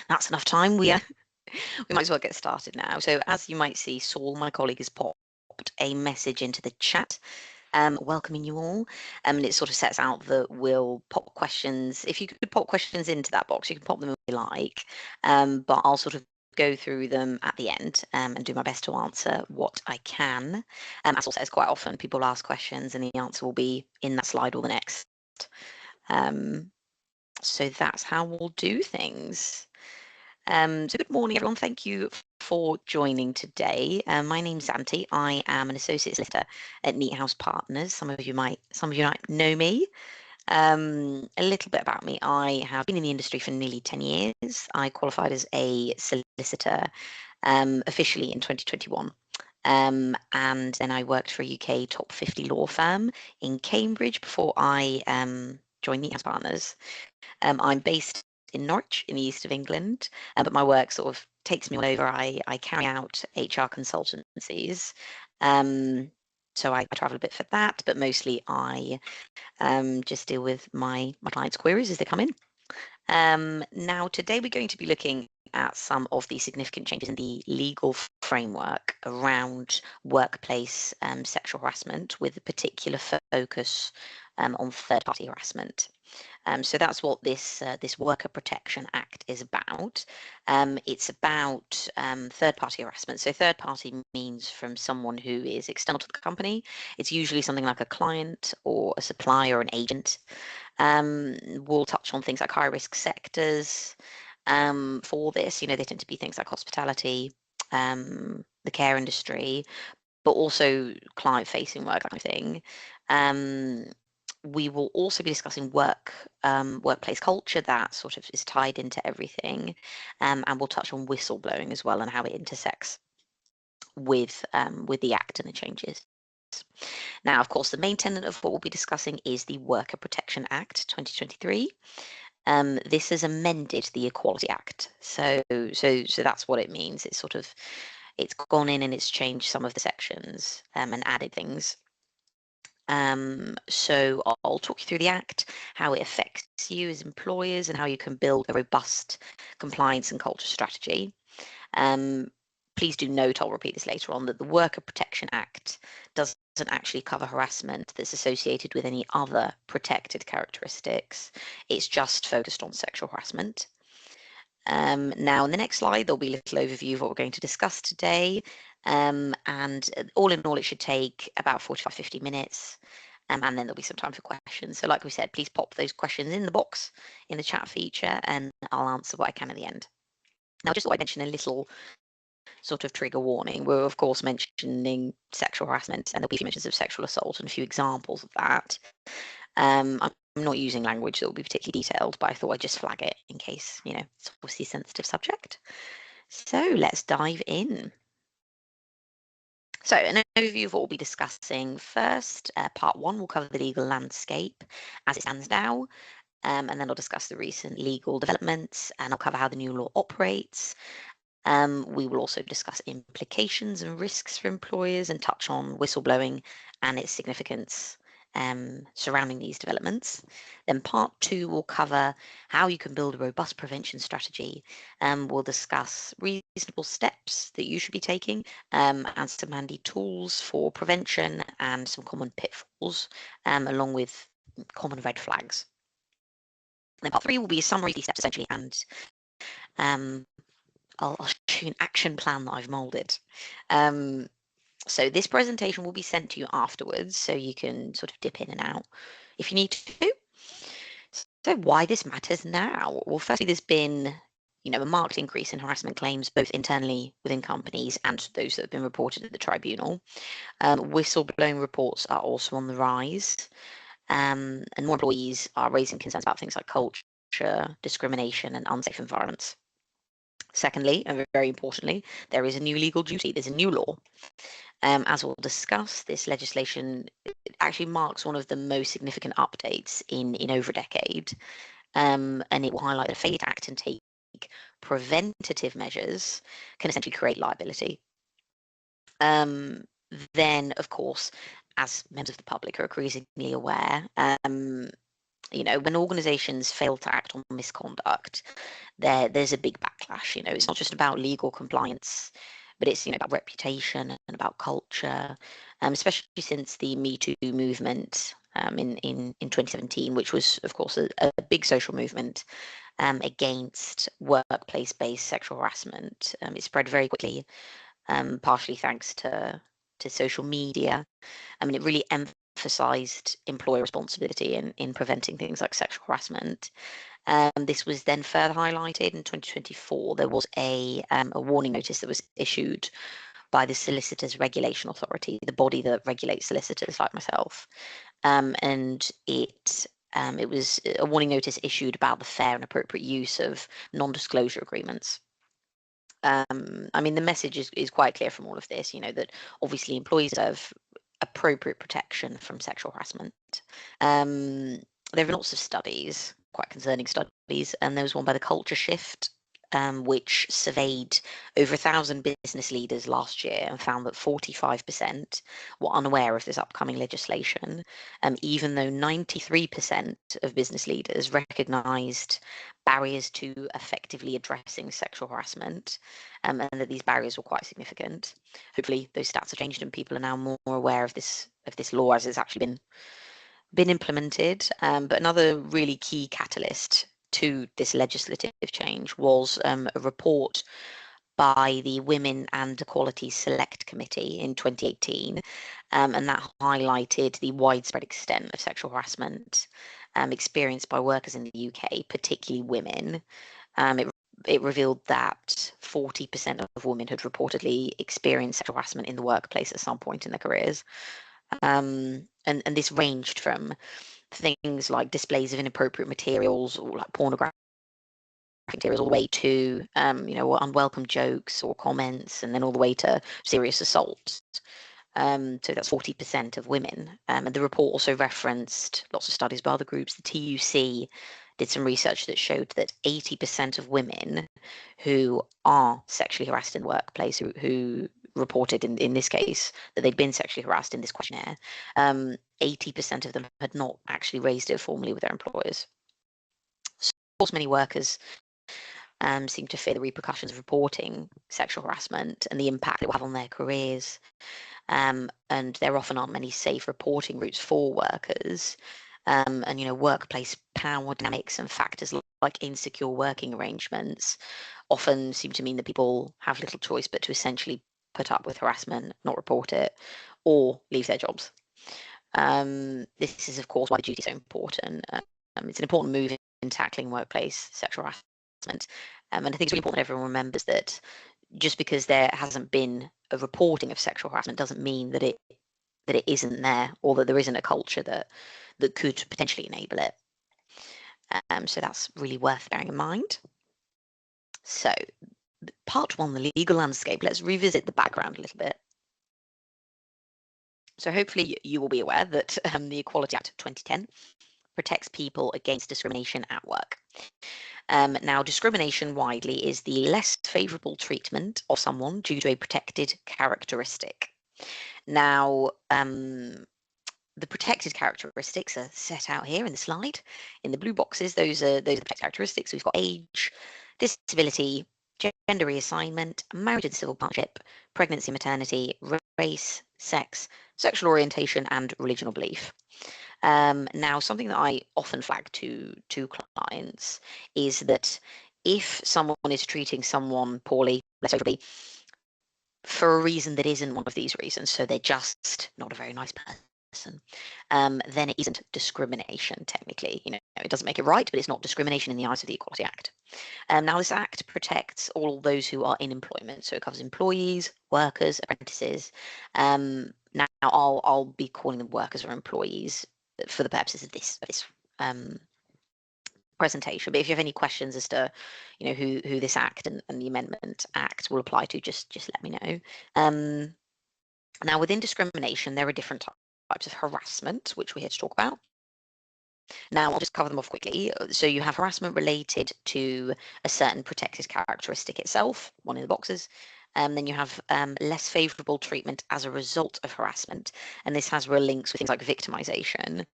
That's enough time. We might as well get started now. So as you might see, Saul, my colleague, has popped a message into the chat welcoming you all. And it sort of sets out that we'll pop questions. If you could pop questions into that box, you can pop them if you like. But I'll sort of go through them at the end and do my best to answer what I can. As Saul says, quite often people ask questions and the answer will be in that slide or the next. So that's how we'll do things. So good morning, everyone. Thank you for joining today. My name's Zanthe. I am an associate solicitor at Neat House Partners. Some of you might know me. A little bit about me. I have been in the industry for nearly 10 years. I qualified as a solicitor officially in 2021. And then I worked for a UK top 50 law firm in Cambridge before I joined Neat House Partners. I'm based in Norwich in the east of England, but my work sort of takes me all over. I carry out HR consultancies. So I travel a bit for that, but mostly I just deal with my clients' queries as they come in. Now, today we're going to be looking at some of the significant changes in the legal framework around workplace sexual harassment, with a particular focus on third-party harassment. So that's what this Worker Protection Act is about. It's about third-party harassment. So third-party means from someone who is external to the company. It's usually something like a client or a supplier or an agent. We'll touch on things like high-risk sectors for this. They tend to be things like hospitality, the care industry, but also client-facing work, that kind of thing. We will also be discussing workplace culture that sort of is tied into everything, and we'll touch on whistleblowing as well and how it intersects with the Act and the changes. Now, of course, the main tenet of what we'll be discussing is the Worker Protection Act 2023. This has amended the Equality Act, so that's what it means. It's gone in and it's changed some of the sections and added things. So I'll talk you through the Act, how it affects you as employers, and how you can build a robust compliance and culture strategy. Please do note, I'll repeat this later on, that the Worker Protection Act doesn't actually cover harassment that's associated with any other protected characteristics. It's just focused on sexual harassment. Now, in the next slide, there'll be a little overview of what we're going to discuss today. And all in all, it should take about 45-50 minutes. And then there'll be some time for questions. So like we said, please pop those questions in the box in the chat feature and I'll answer what I can at the end. Now, just thought I'd mention a little sort of trigger warning. We're, of course, mentioning sexual harassment, and there'll be a few mentions of sexual assault and a few examples of that. I'm not using language that will be particularly detailed, but I thought I'd just flag it in case, it's obviously a sensitive subject. So let's dive in. So an overview of what we'll be discussing first. Part 1 will cover the legal landscape as it stands now, and then I'll discuss the recent legal developments, and I'll cover how the new law operates. We will also discuss implications and risks for employers and touch on whistleblowing and its significance surrounding these developments. Then part 2 will cover how you can build a robust prevention strategy. We'll discuss reasonable steps that you should be taking and some handy tools for prevention and some common pitfalls along with common red flags. Then part 3 will be a summary of these steps essentially, and I'll show you an action plan that I've molded. So this presentation will be sent to you afterwards, so you can sort of dip in and out if you need to. So why this matters now? Well, firstly, there's been a marked increase in harassment claims, both internally within companies and those that have been reported at the tribunal. Whistleblowing reports are also on the rise, and more employees are raising concerns about things like culture, discrimination, and unsafe environments. Secondly, and very importantly, there is a new legal duty. There's a new law. As we'll discuss, this legislation actually marks one of the most significant updates in over a decade, and it will highlight that a failure to act and take preventative measures can essentially create liability. Then, of course, as members of the public are increasingly aware, when organizations fail to act on misconduct, there's a big backlash. It's not just about legal compliance, but it's about reputation and about culture, especially since the Me Too movement in 2017, which was, of course, a big social movement against workplace-based sexual harassment. It spread very quickly, partially thanks to social media. I mean, it really emphasized employer responsibility in preventing things like sexual harassment. This was then further highlighted in 2024. There was a warning notice that was issued by the Solicitors Regulation Authority, the body that regulates solicitors like myself, and it was a warning notice issued about the fair and appropriate use of non-disclosure agreements. I mean, the message is quite clear from all of this, that obviously employees deserve appropriate protection from sexual harassment. There have been lots of studies, quite concerning studies, and there was one by the Culture Shift, which surveyed over 1,000 business leaders last year and found that 45% were unaware of this upcoming legislation, even though 93% of business leaders recognised barriers to effectively addressing sexual harassment, and that these barriers were quite significant. Hopefully, those stats have changed and people are now more aware of this law as it's actually been implemented. But another really key catalyst to this legislative change was a report by the Women and Equality Select Committee in 2018, and that highlighted the widespread extent of sexual harassment experienced by workers in the UK, particularly women. It revealed that 40% of women had reportedly experienced sexual harassment in the workplace at some point in their careers. And this ranged from things like displays of inappropriate materials or like pornographic materials, all the way to unwelcome jokes or comments, and then all the way to serious assaults. So that's 40% of women. And the report also referenced lots of studies by other groups. The TUC did some research that showed that 80% of women who are sexually harassed in the workplace, who reported in this case that they'd been sexually harassed in this questionnaire, 80% of them had not actually raised it formally with their employers. So, of course, many workers seem to fear the repercussions of reporting sexual harassment and the impact it will have on their careers. And there often aren't many safe reporting routes for workers. And workplace power dynamics and factors like insecure working arrangements often seem to mean that people have little choice but to essentially put up with harassment, not report it, or leave their jobs. This is, of course, why the duty is so important. It's an important move in tackling workplace sexual harassment. And I think it's really important that everyone remembers that just because there hasn't been a reporting of sexual harassment doesn't mean that it isn't there, or that there isn't a culture that could potentially enable it. So that's really worth bearing in mind. So part one, the legal landscape. Let's revisit the background a little bit. So hopefully you will be aware that the Equality Act of 2010 protects people against discrimination at work. Now, discrimination widely is the less favourable treatment of someone due to a protected characteristic. Now, the protected characteristics are set out here in the slide. In the blue boxes, those are the protected characteristics. We've got age, disability, gender reassignment, marriage and civil partnership, pregnancy, maternity, race, sex, sexual orientation, and religion or belief. Now, something that I often flag to clients is that if someone is treating someone poorly, less favorably, for a reason that isn't one of these reasons, so they're just not a very nice person, then it isn't discrimination technically. It doesn't make it right, but it's not discrimination in the eyes of the Equality Act. Now, this Act protects all those who are in employment, so it covers employees, workers, apprentices. Now, I'll be calling them workers or employees for the purposes of this presentation. But if you have any questions as to, who this Act and the Amendment Act will apply to, just let me know. Now, within discrimination, there are different types of harassment, which we're here to talk about. Now, I'll just cover them off quickly. So you have harassment related to a certain protected characteristic itself, one in the boxes. Then you have less favourable treatment as a result of harassment. And this has real links with things like victimisation.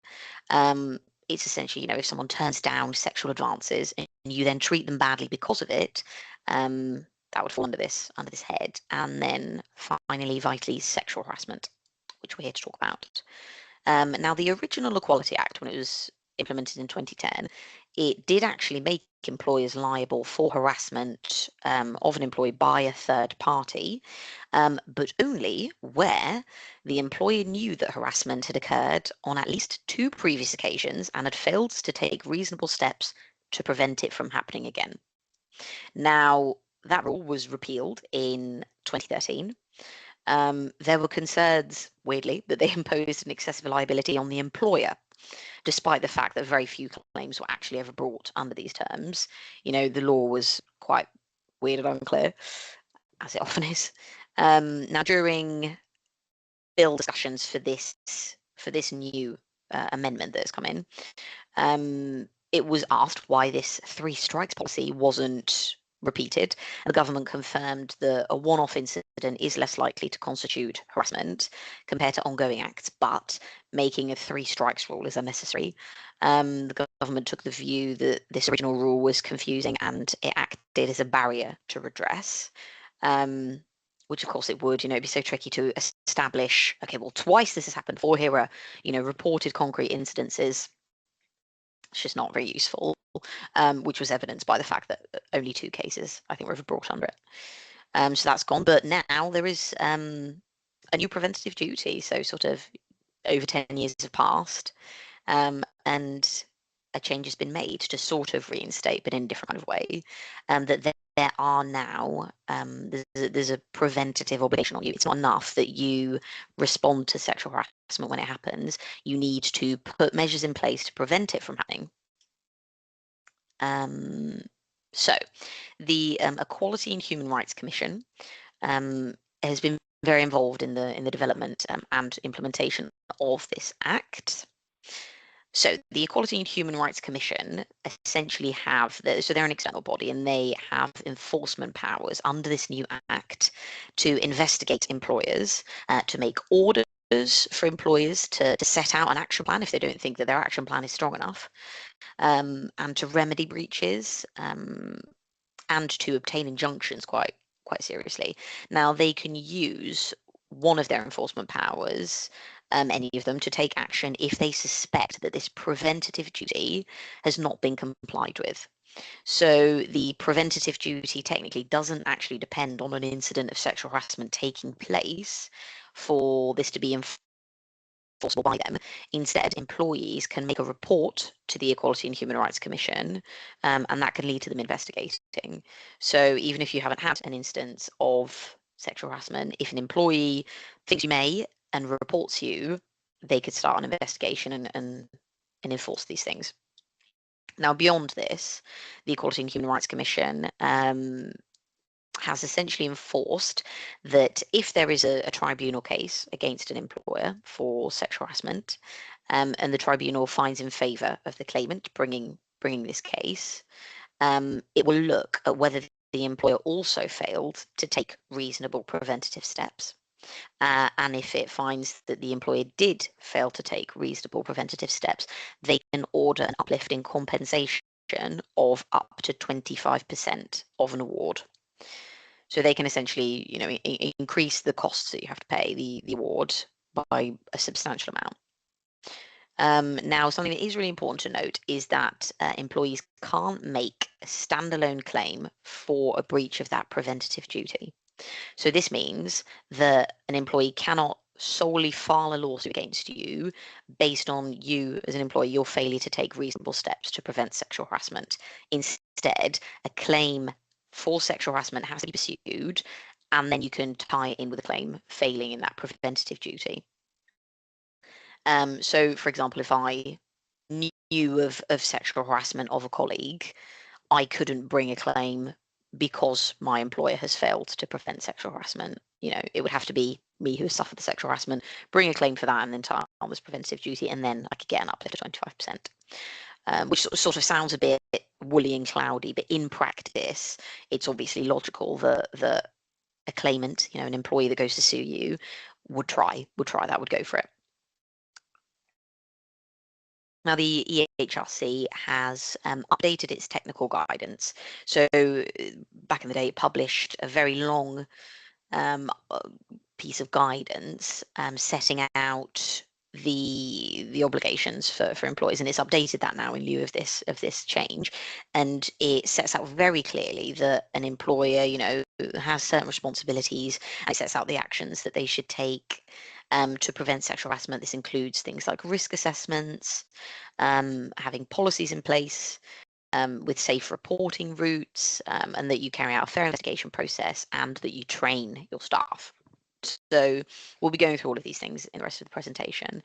it's essentially, if someone turns down sexual advances and you then treat them badly because of it, that would fall under this head. And then finally, vitally, sexual harassment, which we're here to talk about. Now, the original Equality Act, when it was implemented in 2010, it did actually make employers liable for harassment of an employee by a third party, but only where the employer knew that harassment had occurred on at least 2 previous occasions and had failed to take reasonable steps to prevent it from happening again. Now, that rule was repealed in 2013. There were concerns, weirdly, that they imposed an excessive liability on the employer, despite the fact that very few claims were actually ever brought under these terms. The law was quite weird and unclear, as it often is. Now, during bill discussions for this new amendment that has come in, it was asked why this 3 strikes policy wasn't repeated. The government confirmed that a one-off incident is less likely to constitute harassment compared to ongoing acts, but making a 3 strikes rule is unnecessary. The government took the view that this original rule was confusing and it acted as a barrier to redress. Which of course it would, it'd be so tricky to establish, okay, well, twice this has happened, 4 here are, reported concrete incidences. It's just not very useful, which was evidenced by the fact that only 2 cases, I think, were ever brought under it. So that's gone. But now there is a new preventative duty. So sort of over 10 years have passed, and a change has been made to sort of reinstate, but in a different kind of way, that there are now, there's a preventative obligation on you. It's not enough that you respond to sexual harassment when it happens. You need to put measures in place to prevent it from happening. So the Equality and Human Rights Commission has been very involved in the development and implementation of this act. So the Equality and Human Rights Commission essentially so they're an external body and they have enforcement powers under this new act to investigate employers, to make orders for employers to set out an action plan if they don't think that their action plan is strong enough, and to remedy breaches, and to obtain injunctions quite seriously. Now, they can use one of their enforcement powers, any of them, to take action if they suspect that this preventative duty has not been complied with. So the preventative duty technically doesn't actually depend on an incident of sexual harassment taking place for this to be enforceable by them. Instead, employees can make a report to the Equality and Human Rights Commission, and that can lead to them investigating. So even if you haven't had an instance of sexual harassment, if an employee thinks you may and reports you, they could start an investigation and enforce these things. Now, beyond this, the Equality and Human Rights Commission has essentially enforced that if there is a tribunal case against an employer for sexual harassment, and the tribunal finds in favour of the claimant bringing this case, it will look at whether the employer also failed to take reasonable preventative steps. And if it finds that the employer did fail to take reasonable preventative steps, they can order an uplift in compensation of up to 25% of an award. So they can essentially, increase the costs that you have to pay the award by a substantial amount. Now, something that is really important to note is that employees can't make a standalone claim for a breach of that preventative duty. So this means that an employee cannot solely file a lawsuit against you based on you as an employee, your failure to take reasonable steps to prevent sexual harassment. Instead, a claim for sexual harassment has to be pursued, and then you can tie it in with a claim failing in that preventative duty. So, for example, if I knew of sexual harassment of a colleague, I couldn't bring a claim because my employer has failed to prevent sexual harassment. It would have to be me who has suffered the sexual harassment, bring a claim for that, and then tie on this preventative duty, and then I could get an uplift of 25%. Which sort of sounds a bit woolly and cloudy, but in practice, it's obviously logical that a claimant, an employee that goes to sue you, would try that, would go for it. Now, the EHRC has updated its technical guidance. So back in the day, it published a very long piece of guidance setting out the obligations for employees, and it's updated that now in lieu of this change, and it sets out very clearly that an employer, has certain responsibilities, and it sets out the actions that they should take to prevent sexual harassment. This includes things like risk assessments, having policies in place, with safe reporting routes, and that you carry out a fair investigation process, and that you train your staff. So we'll be going through all of these things in the rest of the presentation.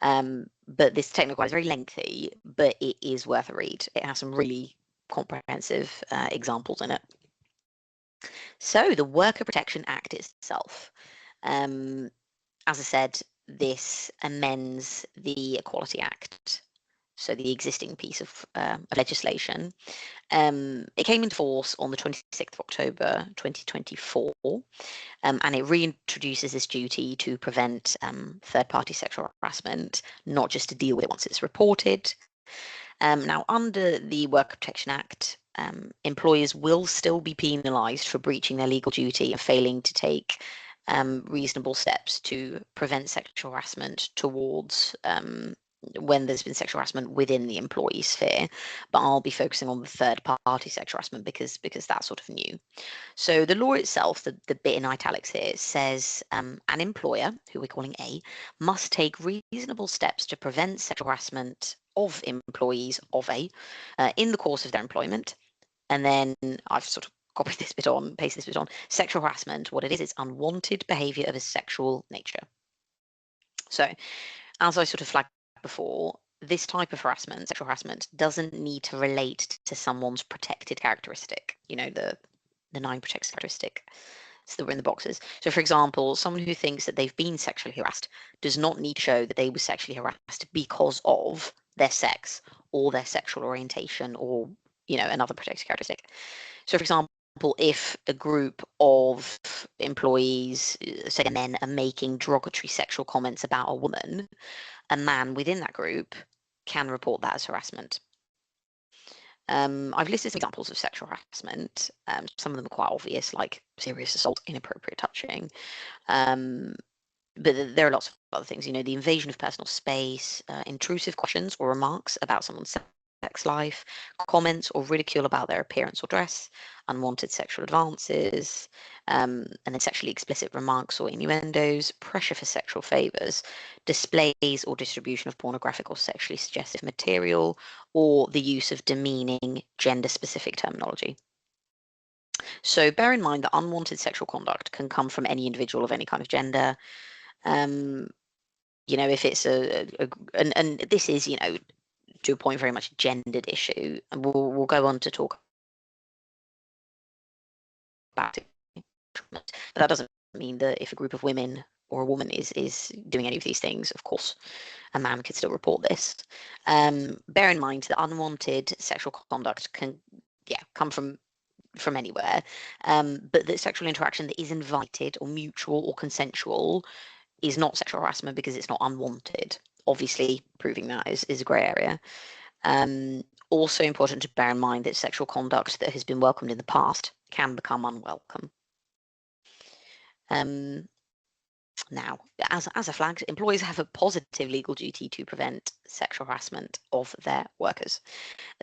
But this technical is very lengthy, but it is worth a read. It has some really comprehensive examples in it. So the Worker Protection Act itself, as I said, this amends the Equality Act, so the existing piece of legislation. It came into force on the 26th of October 2024, and it reintroduces this duty to prevent third-party sexual harassment, not just to deal with it once it's reported. Now, under the Worker Protection Act, employers will still be penalised for breaching their legal duty and failing to take reasonable steps to prevent sexual harassment towards when there's been sexual harassment within the employee sphere. But I'll be focusing on the third party sexual harassment because that's sort of new. So the law itself, the bit in italics here, says an employer, who we're calling A, must take reasonable steps to prevent sexual harassment of employees of A in the course of their employment. And then I've sort of copied this bit on, pasted this bit on. Sexual harassment, what it is unwanted behaviour of a sexual nature. So, as I sort of flagged before, this type of harassment, sexual harassment, doesn't need to relate to someone's protected characteristic, the 9 protected characteristic. So that we're in the boxes. So, for example, someone who thinks that they've been sexually harassed does not need to show that they were sexually harassed because of their sex or their sexual orientation or, another protected characteristic. So, for example, if a group of employees, say men, are making derogatory sexual comments about a woman, a man within that group can report that as harassment. I've listed some examples of sexual harassment. Some of them are quite obvious, like serious assault, inappropriate touching. But there are lots of other things, the invasion of personal space, intrusive questions or remarks about someone's sex life, comments or ridicule about their appearance or dress, unwanted sexual advances, and then sexually explicit remarks or innuendos, pressure for sexual favours, displays or distribution of pornographic or sexually suggestive material, or the use of demeaning gender-specific terminology. So bear in mind that unwanted sexual conduct can come from any individual of any kind of gender. If it's and this is, to a point, very much a gendered issue, and we'll go on to talk about it. But that doesn't mean that if a group of women or a woman is doing any of these things, of course, a man could still report this. Bear in mind that unwanted sexual conduct can, come from anywhere, but that sexual interaction that is invited or mutual or consensual is not sexual harassment because it's not unwanted. Obviously, proving that is a grey area. Also important to bear in mind that sexual conduct that has been welcomed in the past can become unwelcome. Now, as a flag, employers have a positive legal duty to prevent sexual harassment of their workers.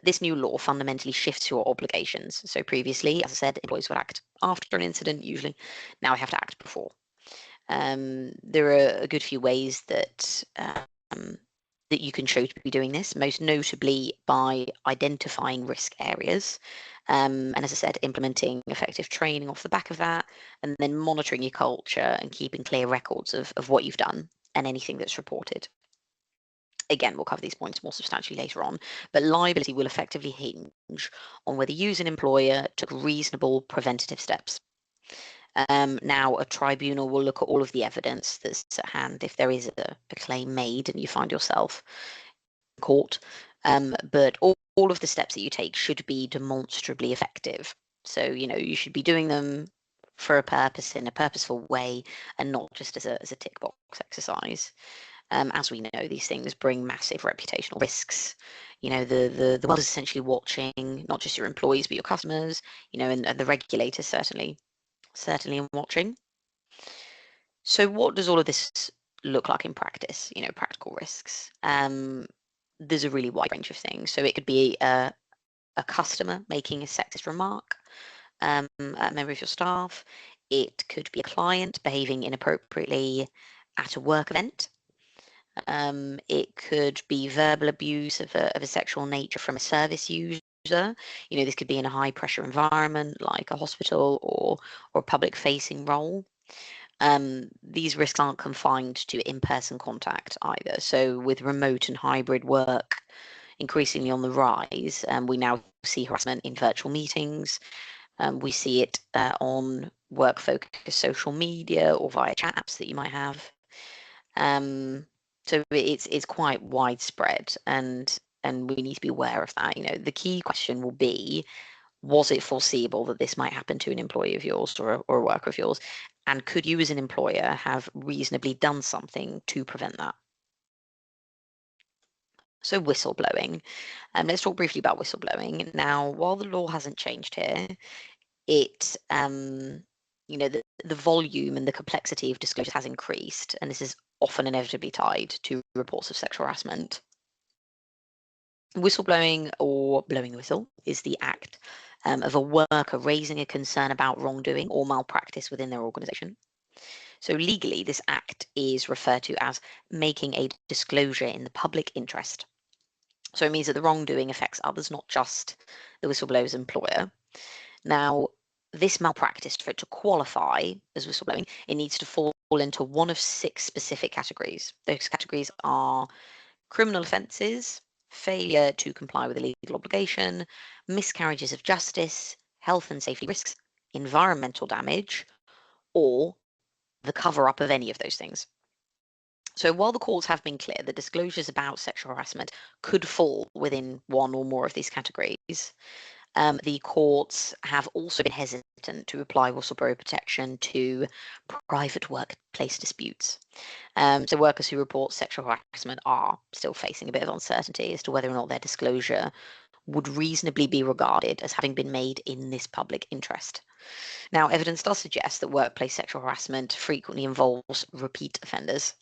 This new law fundamentally shifts your obligations. So previously, as I said, employees would act after an incident usually. Now they have to act before. There are a good few ways that you can show to be doing this, most notably by identifying risk areas. And as I said, implementing effective training off the back of that, and then monitoring your culture and keeping clear records of what you've done and anything that's reported. Again, we'll cover these points more substantially later on, but liability will effectively hinge on whether you as an employer took reasonable preventative steps. Now, a tribunal will look at all of the evidence that's at hand if there is a claim made and you find yourself in court. But all of the steps that you take should be demonstrably effective. So, you should be doing them for a purpose, in a purposeful way, and not just as a tick box exercise. As we know, these things bring massive reputational risks. The world is essentially watching, not just your employees, but your customers, and the regulators certainly watching. So what does all of this look like in practice? Practical risks. There's a really wide range of things. So it could be a customer making a sexist remark, a member of your staff. It could be a client behaving inappropriately at a work event. It could be verbal abuse of a sexual nature from a service user. This could be in a high pressure environment like a hospital or a public facing role. These risks aren't confined to in-person contact either. So with remote and hybrid work increasingly on the rise, we now see harassment in virtual meetings. We see it on work-focused social media or via chat apps that you might have. So it's quite widespread, and we need to be aware of that. The key question will be, was it foreseeable that this might happen to an employee of yours or a worker of yours? And could you as an employer have reasonably done something to prevent that? So whistleblowing. Let's talk briefly about whistleblowing. Now, while the law hasn't changed here, the volume and the complexity of disclosures has increased, and this is often inevitably tied to reports of sexual harassment. Whistleblowing, or blowing the whistle, is the act of a worker raising a concern about wrongdoing or malpractice within their organization. So legally, this act is referred to as making a disclosure in the public interest. So it means that the wrongdoing affects others, not just the whistleblower's employer. Now, this malpractice, for it to qualify as whistleblowing, it needs to fall into one of 6 specific categories. Those categories are criminal offences, failure to comply with a legal obligation, miscarriages of justice, health and safety risks, environmental damage, or the cover-up of any of those things. So while the courts have been clear that disclosures about sexual harassment could fall within one or more of these categories, the courts have also been hesitant to apply whistleblower protection to private workplace disputes. So workers who report sexual harassment are still facing a bit of uncertainty as to whether or not their disclosure would reasonably be regarded as having been made in this public interest. Now, evidence does suggest that workplace sexual harassment frequently involves repeat offenders,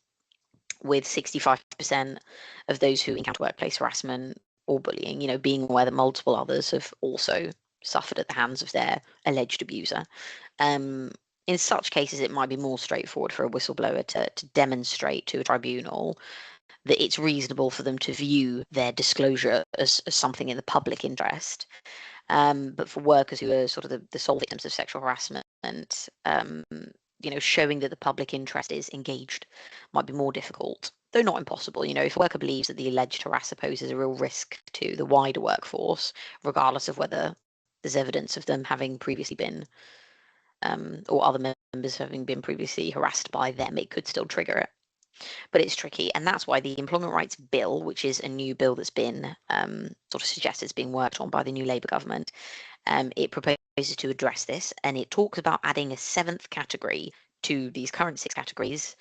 with 65% of those who encounter workplace harassment or bullying, being aware that multiple others have also suffered at the hands of their alleged abuser. In such cases, it might be more straightforward for a whistleblower to demonstrate to a tribunal that it's reasonable for them to view their disclosure as something in the public interest. But for workers who are sort of the sole victims of sexual harassment, showing that the public interest is engaged might be more difficult, though not impossible. If a worker believes that the alleged harasser poses a real risk to the wider workforce, regardless of whether there's evidence of them having previously been, or other members having been previously harassed by them, it could still trigger it. But it's tricky, and that's why the Employment Rights Bill, which is a new bill that's been sort of suggested is being worked on by the new Labour government, it proposes to address this, and it talks about adding a 7th category to these current 6 categories,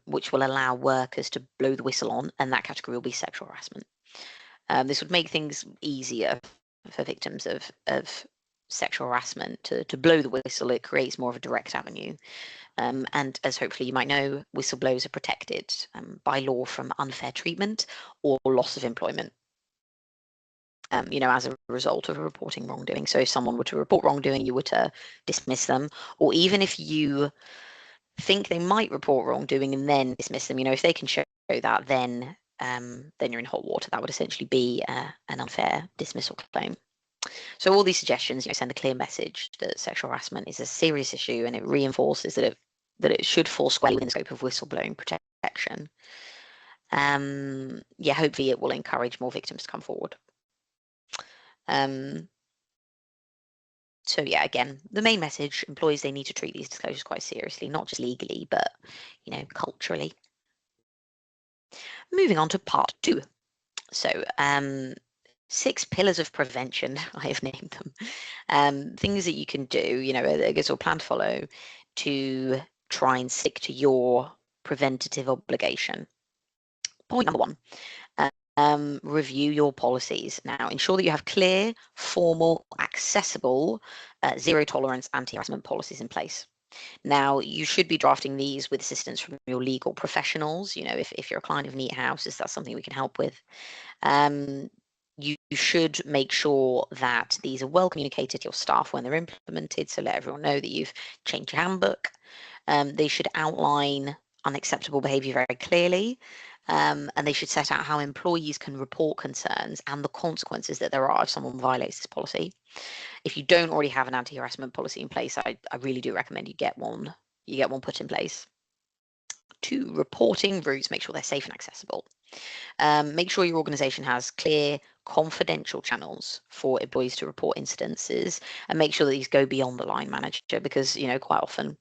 which will allow workers to blow the whistle on, and that category will be sexual harassment. This would make things easier for victims of sexual harassment to blow the whistle. It creates more of a direct avenue. And as hopefully you might know, whistleblowers are protected by law from unfair treatment or loss of employment, as a result of reporting wrongdoing. So if someone were to report wrongdoing, you were to dismiss them, or even if you think they might report wrongdoing and then dismiss them, if they can show that, then you're in hot water. That would essentially be an unfair dismissal claim. So all these suggestions, send a clear message that sexual harassment is a serious issue, and it reinforces that it should fall squarely within the scope of whistleblowing protection. Hopefully it will encourage more victims to come forward. So again, the main message: employees, they need to treat these disclosures quite seriously, not just legally, but culturally. Moving on to part 2. So 6 pillars of prevention, I have named them. Things that you can do, I guess, or plan to follow to try and stick to your preventative obligation. Point number one, review your policies. Now, ensure that you have clear, formal, accessible, zero tolerance anti-harassment policies in place. Now, you should be drafting these with assistance from your legal professionals. If you're a client of Neat Houses, that's something we can help with. You should make sure that these are well communicated to your staff when they're implemented, so let everyone know that you've changed your handbook. They should outline unacceptable behaviour very clearly, and they should set out how employees can report concerns and the consequences that there are if someone violates this policy. If you don't already have an anti-harassment policy in place, I really do recommend you get one. You get one put in place. 2, reporting routes, make sure they're safe and accessible. Make sure your organisation has clear, confidential channels for employees to report incidences, and make sure that these go beyond the line manager, because quite often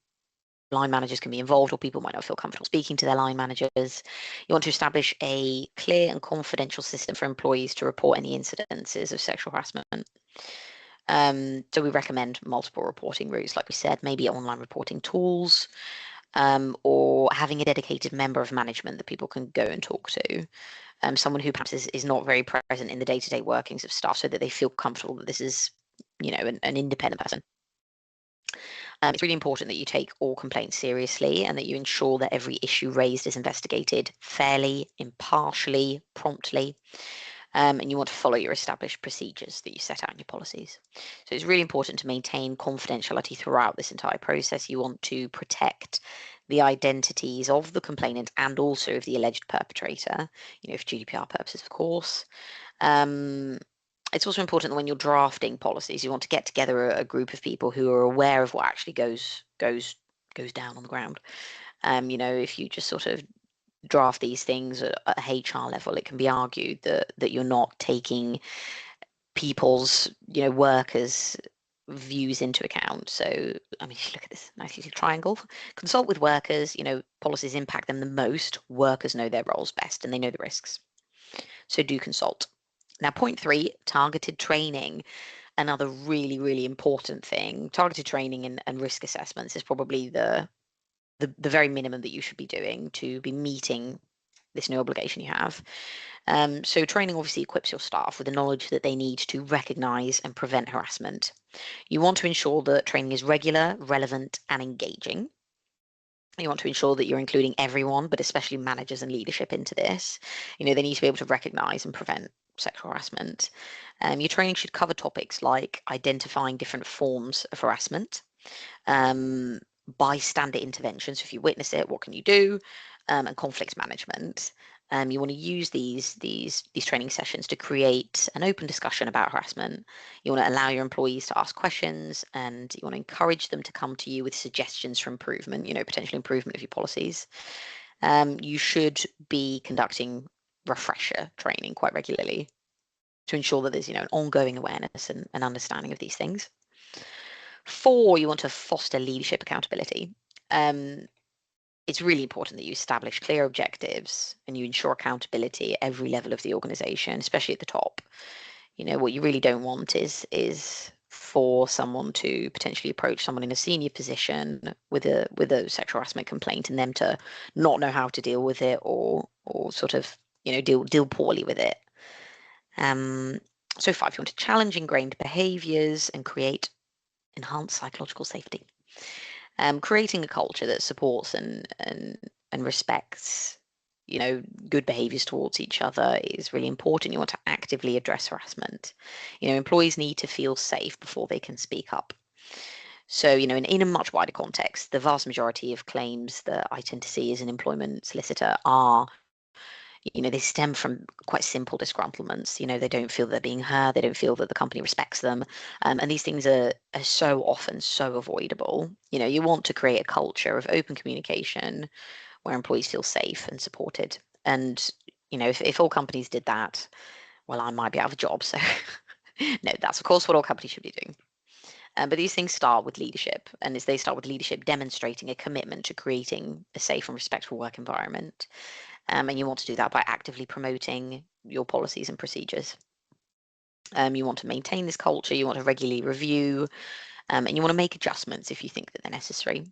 line managers can be involved, or people might not feel comfortable speaking to their line managers. You want to establish a clear and confidential system for employees to report any incidences of sexual harassment. So we recommend multiple reporting routes, like we said, maybe online reporting tools, or having a dedicated member of management that people can go and talk to. Someone who perhaps is not very present in the day-to-day workings of staff, so that they feel comfortable that this is, an independent person. It's really important that you take all complaints seriously, and that you ensure that every issue raised is investigated fairly, impartially, promptly. And you want to follow your established procedures that you set out in your policies. So it's really important to maintain confidentiality throughout this entire process. You want to protect the identities of the complainant and also of the alleged perpetrator, for GDPR purposes, of course. It's also important that when you're drafting policies, you want to get together a group of people who are aware of what actually goes down on the ground. If you just sort of draft these things at HR level, it can be argued that you're not taking people's, workers' views into account. So, I mean, if you look at this nice little triangle, consult with workers. Policies impact them the most. Workers know their roles best and they know the risks. So do consult. Now, point 3, targeted training. Another really, really important thing. Targeted training and risk assessments is probably the very minimum that you should be doing to be meeting this new obligation you have. So training obviously equips your staff with the knowledge that they need to recognise and prevent harassment. You want to ensure that training is regular, relevant and engaging. You want to ensure that you're including everyone, but especially managers and leadership into this. They need to be able to recognise and prevent sexual harassment. Your training should cover topics like identifying different forms of harassment, bystander intervention. So if you witness it, what can you do? And conflict management. You want to use these training sessions to create an open discussion about harassment. You want to allow your employees to ask questions, and you want to encourage them to come to you with suggestions for improvement, potential improvement of your policies. You should be conducting refresher training quite regularly to ensure that there's, an ongoing awareness and understanding of these things. 4, you want to foster leadership accountability. It's really important that you establish clear objectives and you ensure accountability at every level of the organization, especially at the top. What you really don't want is for someone to potentially approach someone in a senior position with a sexual harassment complaint and them to not know how to deal with it, or sort of, deal poorly with it. So 5, you want to challenge ingrained behaviors and create enhanced psychological safety. Creating a culture that supports and respects, good behaviors towards each other is really important. You want to actively address harassment. Employees need to feel safe before they can speak up. So, in a much wider context, the vast majority of claims that I tend to see as an employment solicitor are, they stem from quite simple disgruntlements. They don't feel they're being heard. They don't feel that the company respects them. And these things are so often so avoidable. You want to create a culture of open communication where employees feel safe and supported. And, if all companies did that, well, I might be out of a job. So no, that's of course what all companies should be doing. But these things start with leadership, and as they start with leadership demonstrating a commitment to creating a safe and respectful work environment. And you want to do that by actively promoting your policies and procedures. You want to maintain this culture, you want to regularly review, and you want to make adjustments if you think that they're necessary.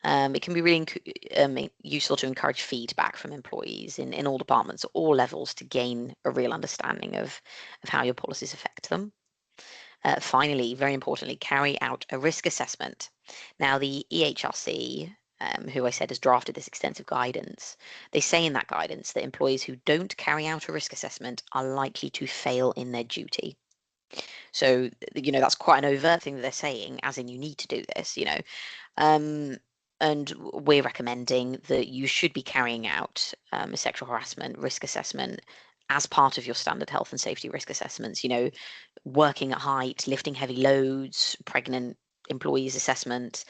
It can be really useful to encourage feedback from employees in all departments, at all levels, to gain a real understanding of how your policies affect them. Finally, very importantly, carry out a risk assessment. Now, the EHRC, who I said has drafted this extensive guidance, they say in that guidance that employees who don't carry out a risk assessment are likely to fail in their duty. So, that's quite an overt thing that they're saying, as in you need to do this. Um, and we're recommending that you should be carrying out a sexual harassment risk assessment as part of your standard health and safety risk assessments. Working at height, lifting heavy loads, pregnant employees assessment.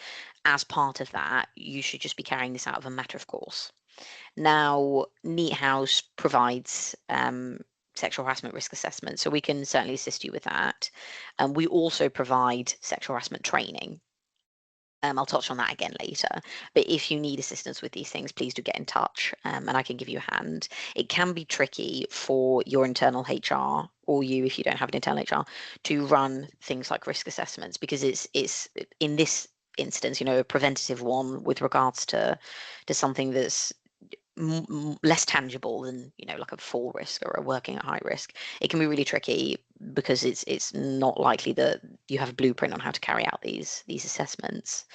As part of that, you should just be carrying this out of a matter of course. Now, Neat House provides sexual harassment risk assessment, so we can certainly assist you with that. We also provide sexual harassment training. I'll touch on that again later. But if you need assistance with these things, please do get in touch, and I can give you a hand. It can be tricky for your internal HR, or you, if you don't have an internal HR, to run things like risk assessments, because it's in this instance, a preventative one with regards to something that's less tangible than like a fall risk or a working at high risk. It can be really tricky because it's not likely that you have a blueprint on how to carry out these assessments.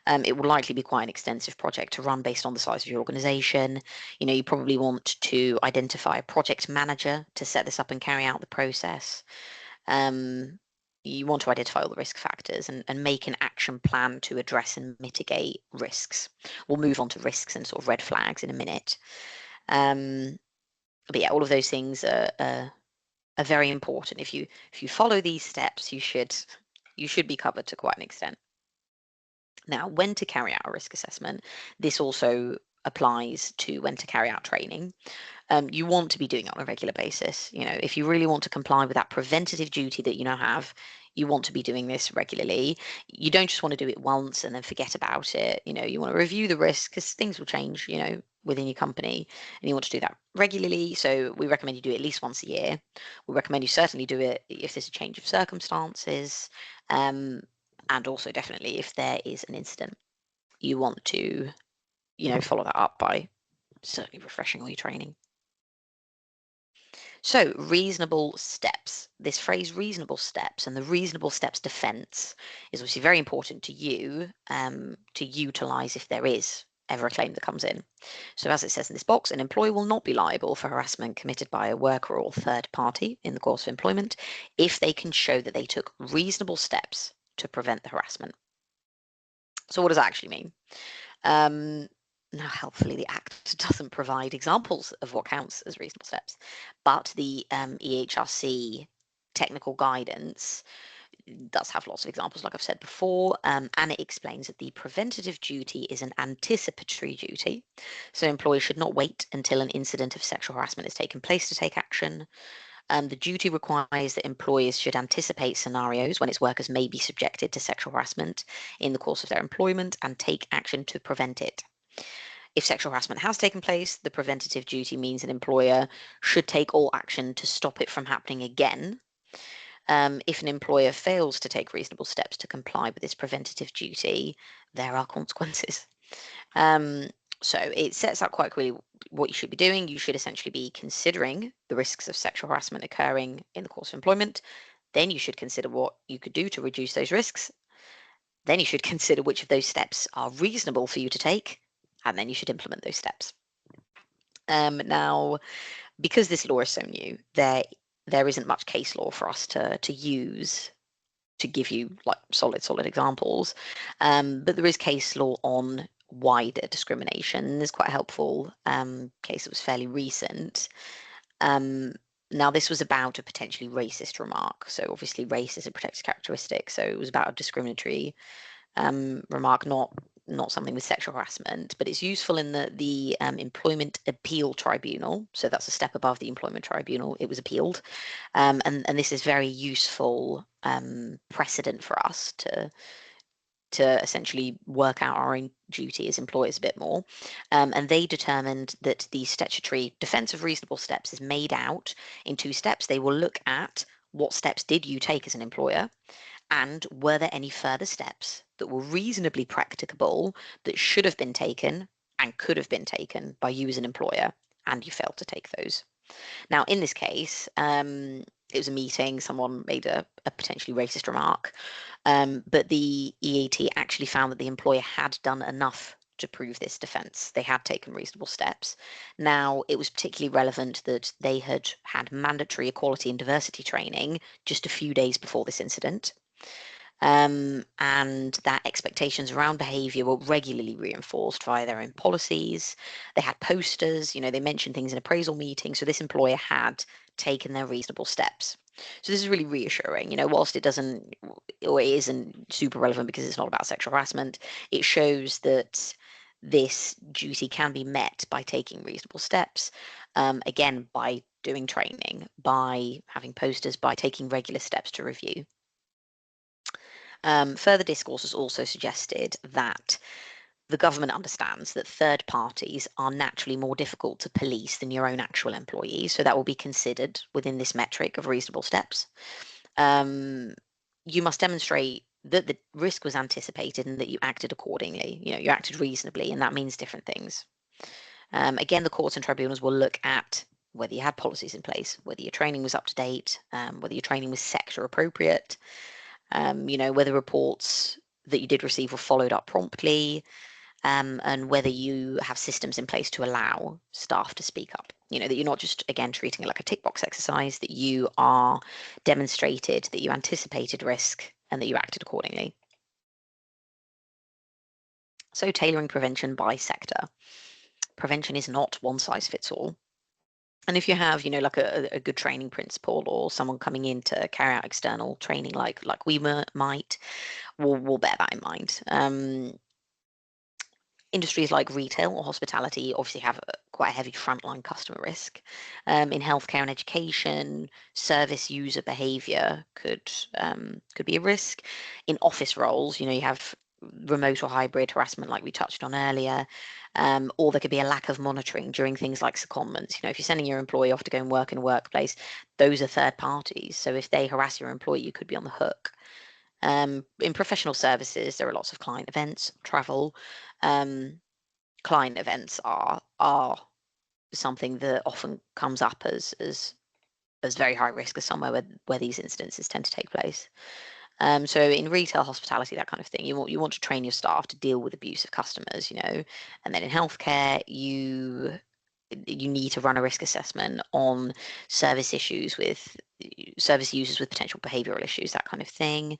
It will likely be quite an extensive project to run based on the size of your organization. You probably want to identify a project manager to set this up and carry out the process. You want to identify all the risk factors and make an action plan to address and mitigate risks. We'll move on to risks and sort of red flags in a minute. But yeah, all of those things are very important. If you follow these steps, you should be covered to quite an extent. Now, when to carry out a risk assessment, this also applies to when to carry out training. You want to be doing it on a regular basis. If you really want to comply with that preventative duty that you now have, you want to be doing this regularly. You don't just want to do it once and then forget about it. You want to review the risk because things will change, within your company, and you want to do that regularly. So we recommend you do it at least once a year. We recommend you certainly do it if there's a change of circumstances, and also definitely if there is an incident. You want to, follow that up by certainly refreshing all your training. So, reasonable steps. This phrase, reasonable steps, and the reasonable steps defence is obviously very important to you to utilise if there is ever a claim that comes in. So, as it says in this box, an employee will not be liable for harassment committed by a worker or third party in the course of employment if they can show that they took reasonable steps to prevent the harassment. So, what does that actually mean? Now, helpfully, the Act doesn't provide examples of what counts as reasonable steps, but the EHRC technical guidance does have lots of examples, like I've said before, and it explains that the preventative duty is an anticipatory duty. So employees should not wait until an incident of sexual harassment has taken place to take action. The duty requires that employers should anticipate scenarios when its workers may be subjected to sexual harassment in the course of their employment and take action to prevent it. If sexual harassment has taken place, the preventative duty means an employer should take all action to stop it from happening again. If an employer fails to take reasonable steps to comply with this preventative duty, there are consequences. So it sets out quite clearly what you should be doing. You should essentially be considering the risks of sexual harassment occurring in the course of employment. Then you should consider what you could do to reduce those risks. Then you should consider which of those steps are reasonable for you to take, and then you should implement those steps. Now, because this law is so new, there isn't much case law for us to use to give you like solid examples, but there is case law on wider discrimination. There's quite a helpful case that was fairly recent. Now, this was about a potentially racist remark. So obviously race is a protected characteristic. So it was about a discriminatory remark, not something with sexual harassment, but it's useful in the Employment Appeal Tribunal. So that's a step above the Employment Tribunal. It was appealed. And this is very useful precedent for us to essentially work out our own duty as employers a bit more. And they determined that the statutory defence of reasonable steps is made out in two steps. They will look at what steps did you take as an employer, And were there any further steps that were reasonably practicable that should have been taken and could have been taken by you as an employer, and you failed to take those? Now, in this case, it was a meeting, someone made a potentially racist remark, but the EAT actually found that the employer had done enough to prove this defence. They had taken reasonable steps. Now, it was particularly relevant that they had had mandatory equality and diversity training just a few days before this incident. And that expectations around behaviour were regularly reinforced via their own policies. They had posters, they mentioned things in appraisal meetings. So this employer had taken their reasonable steps. So this is really reassuring. Whilst it doesn't, or it isn't super relevant because it's not about sexual harassment, it shows that this duty can be met by taking reasonable steps. Again, by doing training, by having posters, by taking regular steps to review. Further discourse has also suggested that the government understands that third parties are naturally more difficult to police than your own actual employees, so that will be considered within this metric of reasonable steps. You must demonstrate that the risk was anticipated and that you acted accordingly. You acted reasonably, and that means different things. Again, the courts and tribunals will look at whether you had policies in place, whether your training was up to date, whether your training was sector appropriate, whether reports that you did receive were followed up promptly, and whether you have systems in place to allow staff to speak up. That you're not just, again, treating it like a tick box exercise, that you are demonstrated that you anticipated risk and that you acted accordingly. So tailoring prevention by sector. Prevention is not one size fits all. And if you have, like a good training principal or someone coming in to carry out external training, like we might, we'll bear that in mind. Industries like retail or hospitality obviously have quite a heavy frontline customer risk. In healthcare and education, service user behaviour could be a risk. In office roles, you have remote or hybrid harassment, like we touched on earlier, or there could be a lack of monitoring during things like secondments. If you're sending your employee off to go and work in a workplace, those are third parties. So if they harass your employee, you could be on the hook. In professional services, there are lots of client events, travel. Client events are something that often comes up as very high risk, as somewhere where these incidences tend to take place. So in retail, hospitality, that kind of thing, you want to train your staff to deal with abusive customers, and then in healthcare, you need to run a risk assessment on service issues with service users with potential behavioural issues, that kind of thing.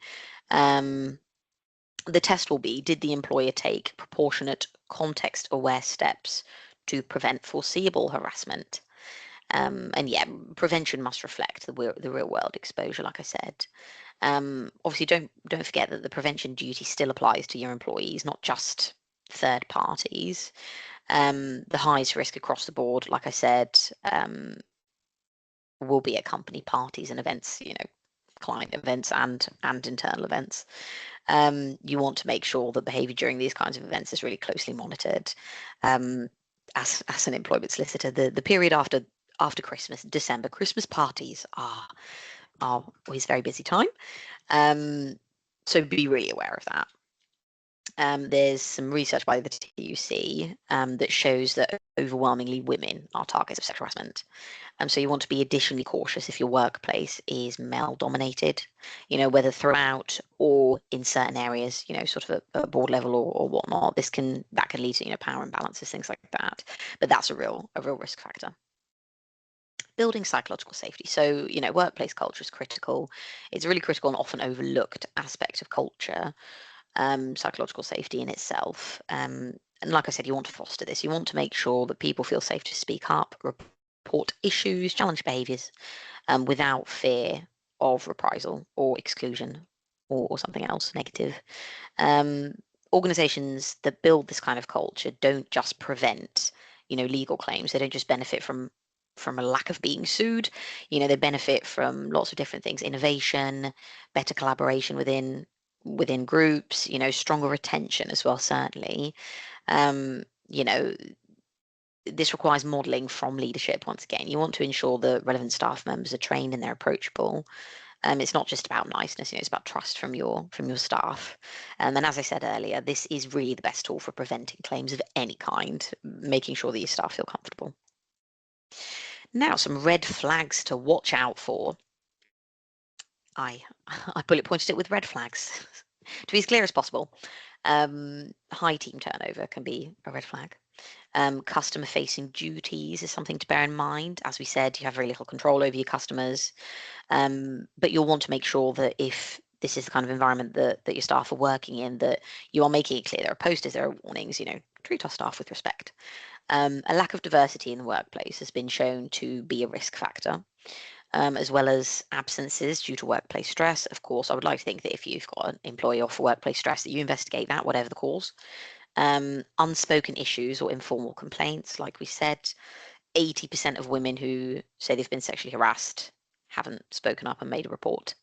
The test will be, did the employer take proportionate, context-aware steps to prevent foreseeable harassment? And yeah, prevention must reflect the real-world exposure, like I said. Obviously, don't forget that the prevention duty still applies to your employees, not just third parties. The highest risk across the board, like I said, will be at company parties and events, client events and internal events. You want to make sure that behaviour during these kinds of events is really closely monitored. As an employment solicitor, the period after Christmas, December, Christmas parties are always a very busy time. So be really aware of that. There's some research by the TUC that shows that overwhelmingly women are targets of sexual harassment. So you want to be additionally cautious if your workplace is male dominated, whether throughout or in certain areas, sort of a board level or whatnot. That can lead to, power imbalances, things like that. But that's a real risk factor. Building psychological safety. So, workplace culture is critical. It's a really critical and often overlooked aspect of culture. Psychological safety in itself. And like I said, you want to foster this. You want to make sure that people feel safe to speak up, report issues, challenge behaviours without fear of reprisal or exclusion or something else negative. Organisations that build this kind of culture don't just prevent, legal claims. They don't just benefit from a lack of being sued. They benefit from lots of different things: innovation, better collaboration within groups, stronger retention as well, certainly. This requires modelling from leadership. Once again, you want to ensure that relevant staff members are trained and they're approachable. It's not just about niceness, it's about trust from your staff. And as I said earlier, this is really the best tool for preventing claims of any kind, making sure that your staff feel comfortable. Now, some red flags to watch out for. I bullet pointed it with red flags to be as clear as possible. High team turnover can be a red flag. Customer facing duties is something to bear in mind. As we said, you have very little control over your customers, but you'll want to make sure that if this is the kind of environment that your staff are working in, that you are making it clear there are posters, there are warnings, treat our staff with respect. A lack of diversity in the workplace has been shown to be a risk factor. As well as absences due to workplace stress. Of course, I would like to think that if you've got an employee off for workplace stress, that you investigate that, whatever the cause. Unspoken issues or informal complaints, like we said, 80% of women who say they've been sexually harassed haven't spoken up and made a report.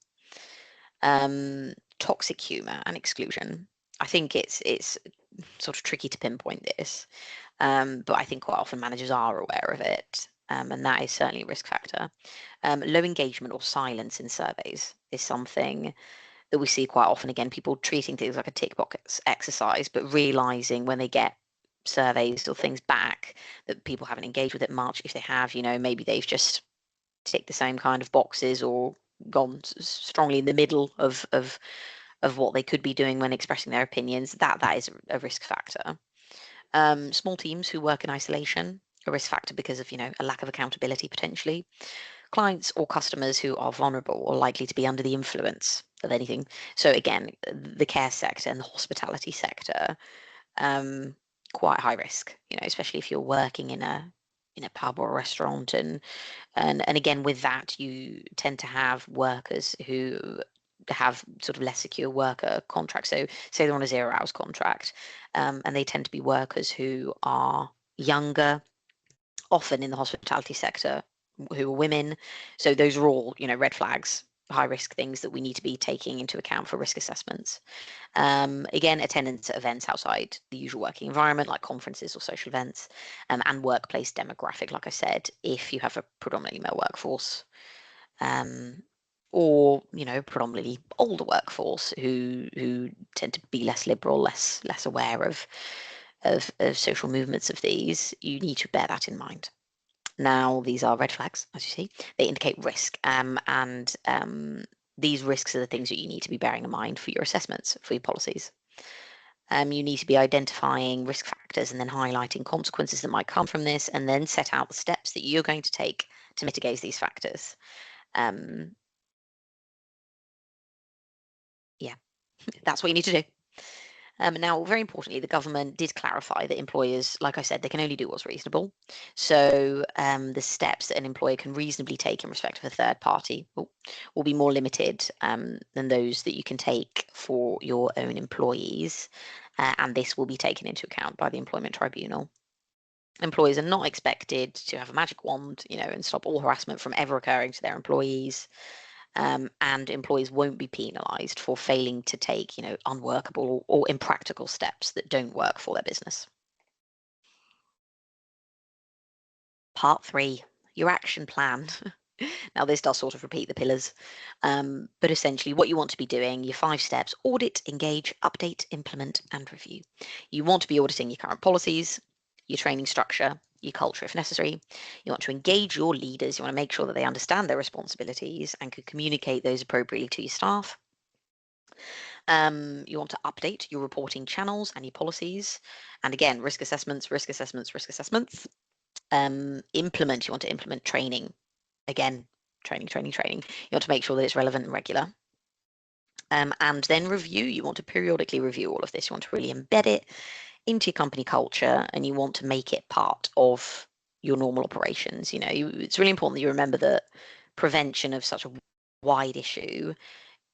Toxic humour and exclusion. I think it's sort of tricky to pinpoint this, but I think quite often managers are aware of it, and that is certainly a risk factor. Low engagement or silence in surveys is something that we see quite often. Again, people treating things like a tick box exercise, but realizing when they get surveys or things back that people haven't engaged with it much. If they have, maybe they've just ticked the same kind of boxes or gone strongly in the middle of what they could be doing when expressing their opinions. That is a risk factor. Small teams who work in isolation, a risk factor because of a lack of accountability potentially. Clients or customers who are vulnerable or likely to be under the influence of anything. So again, the care sector and the hospitality sector, quite high risk, especially if you're working in a pub or a restaurant, and again with that you tend to have workers who have sort of less secure worker contracts. So say they're on a 0 hours contract, and they tend to be workers who are younger, often in the hospitality sector, who are women. So those are all, red flags, high risk things that we need to be taking into account for risk assessments. Again, attendance at events outside the usual working environment, like conferences or social events, and workplace demographic, like I said, if you have a predominantly male workforce, or predominantly older workforce who tend to be less liberal, less aware of social movements of these, you need to bear that in mind. Now, these are red flags, as you see. They indicate risk, and these risks are the things that you need to be bearing in mind for your assessments, for your policies. You need to be identifying risk factors and then highlighting consequences that might come from this, and then set out the steps that you're going to take to mitigate these factors. Yeah, that's what you need to do. Now, very importantly, the government did clarify that employers, like I said, they can only do what's reasonable. So the steps that an employer can reasonably take in respect of a third party will be more limited than those that you can take for your own employees. And this will be taken into account by the Employment Tribunal. Employers are not expected to have a magic wand, and stop all harassment from ever occurring to their employees. And employees won't be penalised for failing to take, unworkable or impractical steps that don't work for their business. Part 3, your action plan. Now, this does sort of repeat the pillars, but essentially what you want to be doing, your 5 steps: audit, engage, update, implement, and review. You want to be auditing your current policies, your training structure, your culture if necessary. You want to engage your leaders. You want to make sure that they understand their responsibilities and can communicate those appropriately to your staff. You want to update your reporting channels and your policies. And again, risk assessments, risk assessments, risk assessments. Implement, you want to implement training. Again, training, training, training. You want to make sure that it's relevant and regular. And then review, you want to periodically review all of this. You want to really embed it into your company culture, and you want to make it part of your normal operations. It's really important that you remember that prevention of such a wide issue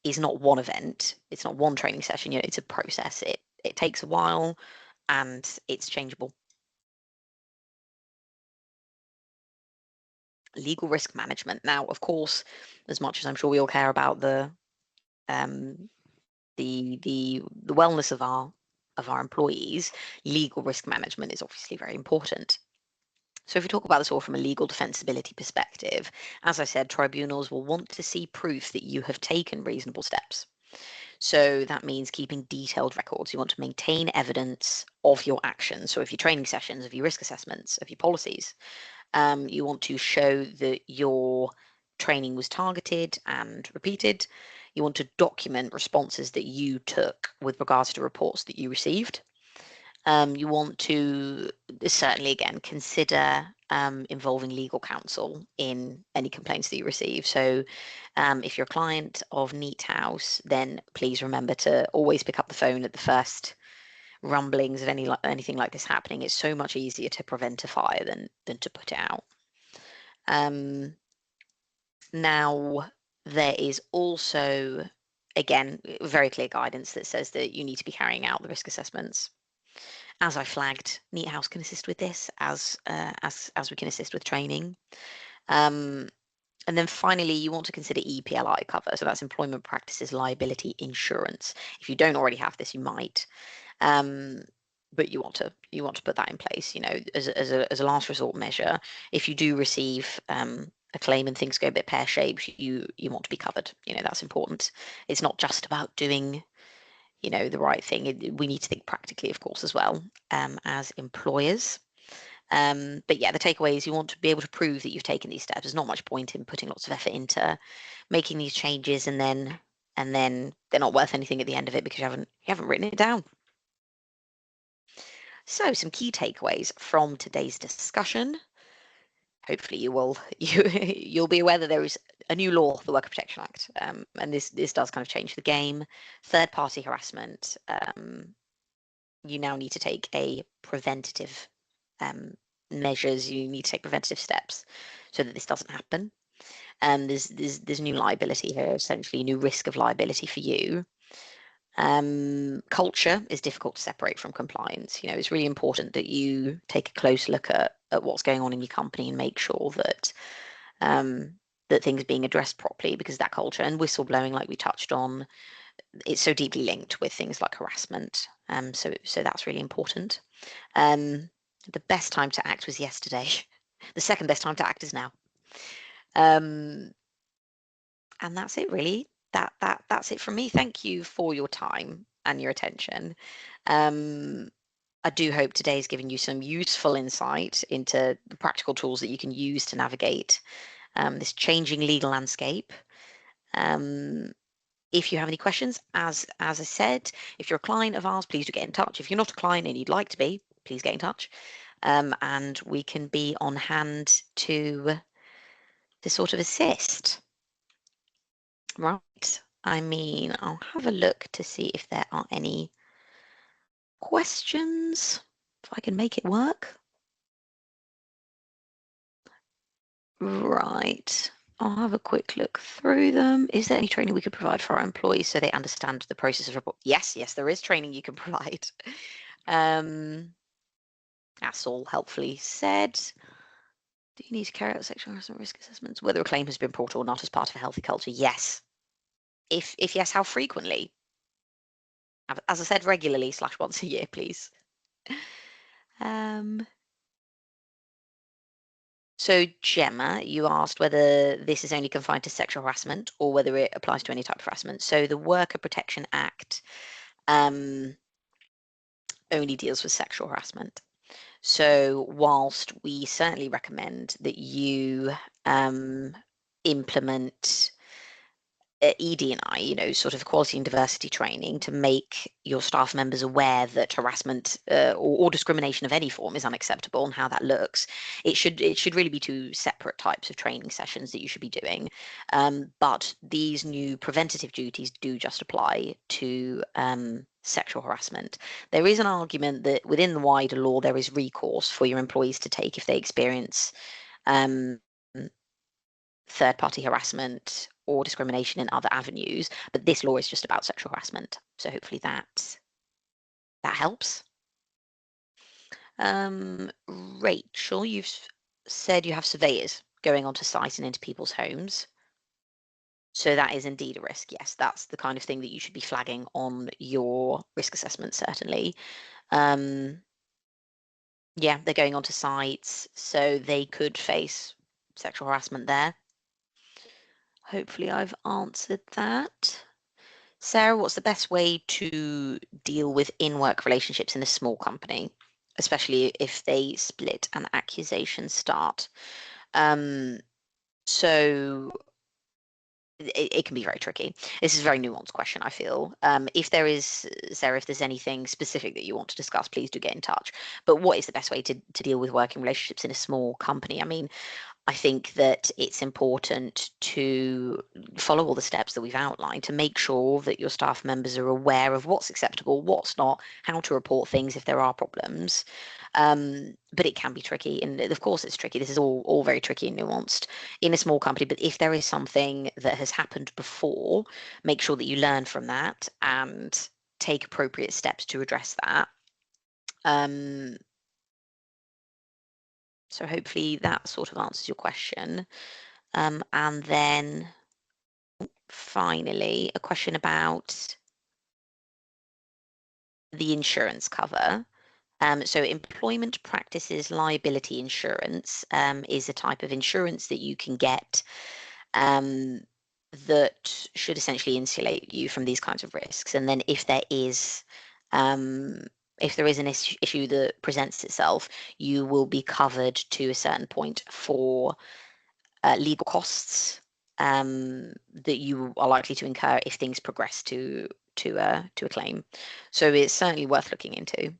is not one event. It's not one training session. It's a process. It takes a while, and it's changeable. Legal risk management. Now, of course, as much as I'm sure we all care about the wellness of our employees, legal risk management is obviously very important. So if we talk about this all from a legal defensibility perspective, as I said, tribunals will want to see proof that you have taken reasonable steps. So that means keeping detailed records. You want to maintain evidence of your actions. So of your training sessions, of your risk assessments, of your policies. You want to show that your training was targeted and repeated. You want to document responses that you took with regards to reports that you received. You want to certainly, again, consider involving legal counsel in any complaints that you receive. So if you're a client of Neat House, then please remember to always pick up the phone at the first rumblings of anything like this happening. It's so much easier to prevent a fire than to put it out. Now, there is also, again, very clear guidance that says that you need to be carrying out the risk assessments. As I flagged, Neat House can assist with this as we can assist with training. And then finally, you want to consider EPLI cover. So that's Employment Practices Liability Insurance. If you don't already have this, you might. But you want to put that in place, as a last resort measure. If you do receive a claim and things go a bit pear-shaped, you want to be covered. That's important. It's not just about doing the right thing. We need to think practically, of course, as well, as employers. But yeah, the takeaway is you want to be able to prove that you've taken these steps. There's not much point in putting lots of effort into making these changes and then they're not worth anything at the end of it because you haven't written it down. So some key takeaways from today's discussion. Hopefully you'll be aware that there is a new law, the Worker Protection Act, and this does kind of change the game. Third-party harassment. You now need to take a preventative measures. You need to take preventative steps so that this doesn't happen. There's new liability here, essentially new risk of liability for you. Culture is difficult to separate from compliance. It's really important that you take a close look at what's going on in your company and make sure that that things are being addressed properly, because that culture and whistleblowing, like we touched on, it's so deeply linked with things like harassment. So that's really important. The best time to act was yesterday. The second best time to act is now. And that's it, really. That's it from me. Thank you for your time and your attention. I do hope today has given you some useful insight into the practical tools that you can use to navigate this changing legal landscape. If you have any questions, as I said, if you're a client of ours, please do get in touch. If you're not a client and you'd like to be, please get in touch. And we can be on hand to sort of assist. Right. I'll have a look to see if there are any questions, if I can make it work. Right. I'll have a quick look through them. Is there any training we could provide for our employees so they understand the process of report? Yes, there is training you can provide. That's all helpfully said. Do you need to carry out sexual harassment risk assessments, whether a claim has been brought or not, as part of a healthy culture? Yes. If yes, how frequently? As I said, regularly / once a year, please. So Gemma, you asked whether this is only confined to sexual harassment or whether it applies to any type of harassment. So the Worker Protection Act only deals with sexual harassment. So whilst we certainly recommend that you implement ED&I, sort of equality and diversity training to make your staff members aware that harassment or discrimination of any form is unacceptable and how that looks. It should really be two separate types of training sessions that you should be doing. But these new preventative duties do just apply to sexual harassment. There is an argument that within the wider law there is recourse for your employees to take if they experience third-party harassment or discrimination in other avenues, but this law is just about sexual harassment. So hopefully that helps. Rachel, you've said you have surveyors going onto site and into people's homes. So that is indeed a risk. Yes, that's the kind of thing that you should be flagging on your risk assessment, certainly. Yeah, they're going onto sites, so they could face sexual harassment there. Hopefully, I've answered that. Sarah, what's the best way to deal with in-work relationships in a small company, especially if they split and accusations start? Um, so it can be very tricky. This is a very nuanced question, I feel. If there is, Sarah, if there's anything specific that you want to discuss, please do get in touch. But what is the best way to deal with working relationships in a small company? I mean, I think that it's important to follow all the steps that we've outlined to make sure that your staff members are aware of what's acceptable, what's not, how to report things if there are problems. But it can be tricky, and of course it's tricky. This is all very tricky and nuanced in a small company. But if there is something that has happened before, make sure that you learn from that and take appropriate steps to address that. Um, so hopefully that sort of answers your question. And then finally, a question about the insurance cover. So employment practices liability insurance is a type of insurance that you can get um, that should essentially insulate you from these kinds of risks. And then um, if there is an issue that presents itself, you will be covered to a certain point for legal costs that you are likely to incur if things progress to a claim. So it's certainly worth looking into.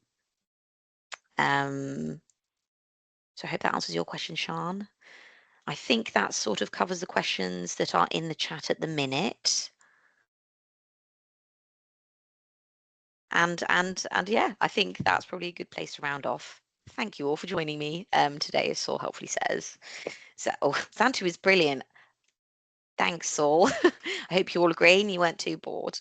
Um, so I hope that answers your question, Sian. I think that sort of covers the questions that are in the chat at the minute. And yeah, I think that's probably a good place to round off. Thank you all for joining me today, as Saul helpfully says. So, Zanthe was brilliant. Thanks, Saul. I hope you all agree and you weren't too bored.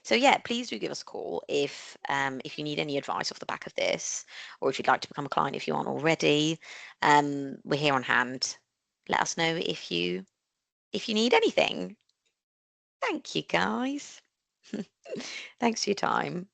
So yeah, please do give us a call if you need any advice off the back of this, or if you'd like to become a client if you aren't already. We're here on hand. Let us know if you need anything. Thank you, guys. Thanks for your time.